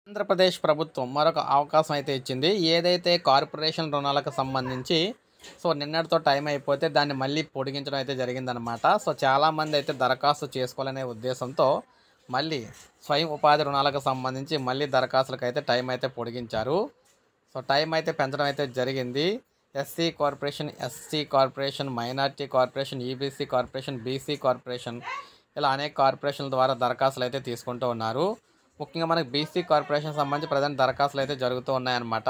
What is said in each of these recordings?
ఆంధ్రప్రదేశ్ ప్రభుత్వం మరొక అవకాశం అయితే ఇచ్చింది. ఏదైతే కార్పొరేషన్ రుణాలకు సంబంధించి నిన్నటితో టైం అయిపోతే దాన్ని మళ్ళీ పొడిగించడం అయితే జరిగిందనమాట. చాలామంది అయితే దరఖాస్తు చేసుకోవాలనే ఉద్దేశంతో మళ్ళీ స్వయం ఉపాధి రుణాలకు సంబంధించి మళ్ళీ దరఖాస్తులకైతే టైం అయితే పొడిగించారు. టైం అయితే పెంచడం అయితే జరిగింది. SC corporation, ST corporation, minority corporation, EBC corporation, BC corporation ఇలా అనేక కార్పొరేషన్ల ద్వారా దరఖాస్తులు అయితే తీసుకుంటూ ఉన్నారు. ముఖ్యంగా మనకి బీసీ కార్పొరేషన్ సంబంధించి ప్రజెంట్ దరఖాస్తులు అయితే జరుగుతూ ఉన్నాయన్నమాట.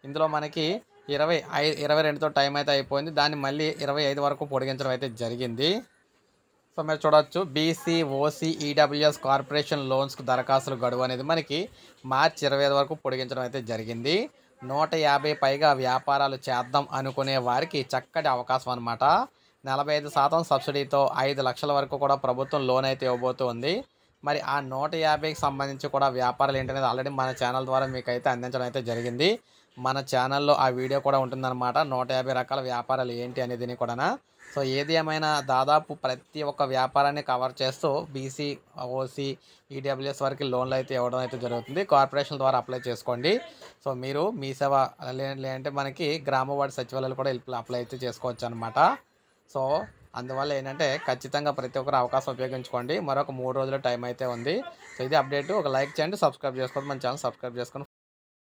ఇందులో మనకి 22తో టైం అయితే అయిపోయింది. దాన్ని మళ్ళీ 25 వరకు పొడిగించడం అయితే జరిగింది. మీరు చూడొచ్చు, బీసీ, ఓసీ, ఈడబ్ల్యూఎస్ కార్పొరేషన్ లోన్స్కు దరఖాస్తుల గడువు అనేది మనకి మార్చి 25 వరకు పొడిగించడం అయితే జరిగింది. 150 పైగా వ్యాపారాలు చేద్దాం అనుకునే వారికి చక్కటి అవకాశం అనమాట. 45% సబ్సిడీతో 5 లక్షల వరకు కూడా ప్రభుత్వం లోన్ అయితే ఇవ్వబోతుంది. మరి ఆ 150కి సంబంధించి కూడా వ్యాపారాలు ఏంటనేది ఆల్రెడీ మన ఛానల్ ద్వారా మీకైతే అందించడం అయితే జరిగింది. మన ఛానల్లో ఆ వీడియో కూడా ఉంటుందన్నమాట. 150 రకాల వ్యాపారాలు ఏంటి అనేదిని కూడా. ఏది ఏమైనా దాదాపు ప్రతి ఒక్క వ్యాపారాన్ని కవర్ చేస్తూ బీసీ, ఓసీ, ఈడబ్ల్యూఎస్ వరకు లోన్లు అయితే ఇవ్వడం అయితే జరుగుతుంది. కార్పొరేషన్ ద్వారా అప్లై చేసుకోండి. మీరు మీ సేవ లేదంటే మనకి గ్రామ వార్డు సచివాలయాలు కూడా అప్లై అయితే చేసుకోవచ్చు అనమాట. అందువల్ల ఏంటంటే ఖచ్చితంగా ప్రతి ఒక్కరు అవకాశం ఉపయోగించుకోండి. మరొక 3 రోజుల టైం అయితే ఉంది. ఇది అప్డేట్. ఒక లైక్ చేయండి, సబ్స్క్రైబ్ చేసుకోండి, మన ఛానల్ సబ్స్క్రైబ్ చేసుకోండి.